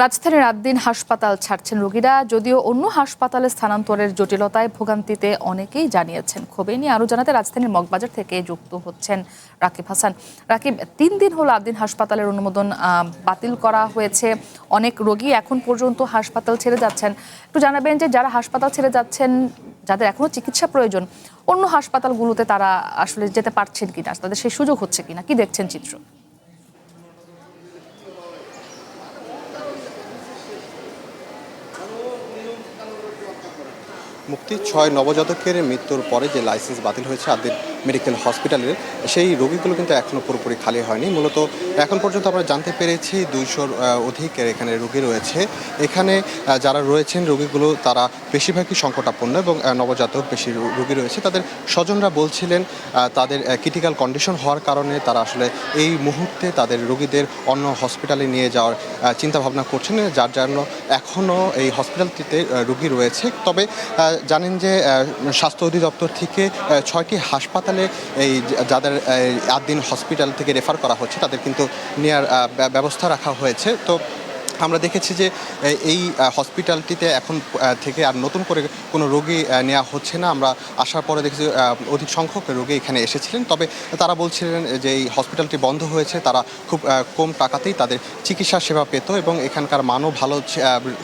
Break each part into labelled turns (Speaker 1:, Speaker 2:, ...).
Speaker 1: রাজধানীর রাতদিন হাসপাতাল ছাড়ছেন রোগীরা, যদিও অন্য হাসপাতালে স্থানান্তরের জটিলতায় ভোগান্তিতে অনেকেই জানিয়েছেন ক্ষোভে। নিয়ে আরও জানাতে রাজধানীর মগবাজার থেকে যুক্ত হচ্ছেন রাকিব হাসান। রাকিব, 3 দিন হলো রাতদিন হাসপাতালের অনুমোদন বাতিল করা হয়েছে। অনেক রোগী এখন পর্যন্ত হাসপাতাল ছেড়ে যাচ্ছেন। একটু জানাবেন যে যারা হাসপাতাল ছেড়ে যাচ্ছেন, যাদের এখনো চিকিৎসা প্রয়োজন, অন্য হাসপাতালগুলোতে তারা আসলে যেতে পারছেন কিনা, তাদের সেই সুযোগ হচ্ছে কিনা, কি দেখছেন চিত্র?
Speaker 2: মুক্তি ৬ নবজাতকের মৃত্যুর পরে যে লাইসেন্স বাতিল হয়েছে আদ্দিন মেডিকেল হসপিটালের, সেই রোগীগুলো কিন্তু এখনও পুরোপুরি খালি হয়নি। মূলত এখন পর্যন্ত আমরা জানতে পেরেছি ২০০-র অধিক এখানে রোগী রয়েছে। এখানে যারা রয়েছেন রোগীগুলো তারা বেশিরভাগই সংকটাপন্ন এবং নবজাতক বেশি রোগী রয়েছে। তাদের স্বজনরা বলছিলেন তাদের ক্রিটিক্যাল কন্ডিশন হওয়ার কারণে তারা আসলে এই মুহূর্তে তাদের রোগীদের অন্য হসপিটালে নিয়ে যাওয়ার চিন্তাভাবনা করছেন, যার জন্য এখনও এই হসপিটালটিতে রোগী রয়েছে। তবে জানেন যে স্বাস্থ্য অধিদপ্তর থেকে ৬টি হাসপাতালে এই যাদের আদ্দিন হসপিটাল থেকে রেফার করা হচ্ছে তাদের কিন্তু নেওয়ার ব্যবস্থা রাখা হয়েছে। তো আমরা দেখেছি যে এই হসপিটালটিতে এখন থেকে আর নতুন করে কোনো রোগী নেওয়া হচ্ছে না। আমরা আসার পরে দেখেছি অধিক সংখ্যক রোগী এখানে এসেছিলেন। তবে তারা বলছিলেন যে এই হসপিটালটি বন্ধ হয়েছে, তারা খুব কম টাকাতেই তাদের চিকিৎসা সেবা পেত এবং এখানকার মানও ভালো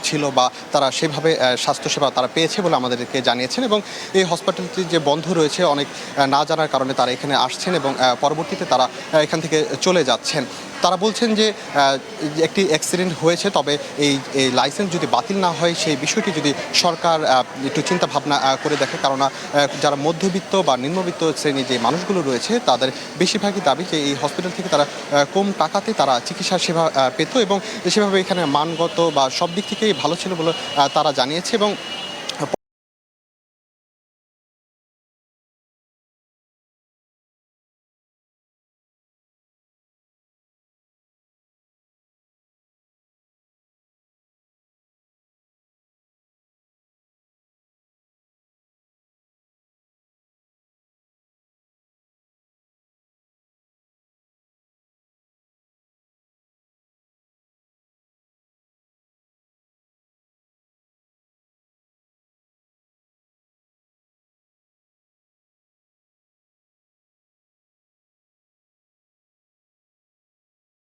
Speaker 2: ছিল বা তারা সেভাবে স্বাস্থ্যসেবা তারা পেয়েছে বলে আমাদেরকে জানিয়েছেন। এবং এই হসপিটালটি যে বন্ধ রয়েছে অনেক না জানার কারণে তারা এখানে আসছেন এবং পরবর্তীতে তারা এখান থেকে চলে যাচ্ছেন। তারা বলছেন যে একটি অ্যাক্সিডেন্ট হয়েছে, তবে এই লাইসেন্স যদি বাতিল না হয় সেই বিষয়টি যদি সরকার একটু চিন্তা ভাবনা করে দেখে, কেননা যারা মধ্যবিত্ত বা নিম্নবিত্ত শ্রেণীর যে মানুষগুলো রয়েছে তাদের বেশিরভাগই দাবি যে এই হসপিটাল থেকে তারা কম টাকাতে তারা চিকিৎসা সেবা পেত এবং সেভাবে এখানে মানগত বা সব দিক থেকেই ভালো ছিল বলে তারা জানিয়েছে। এবং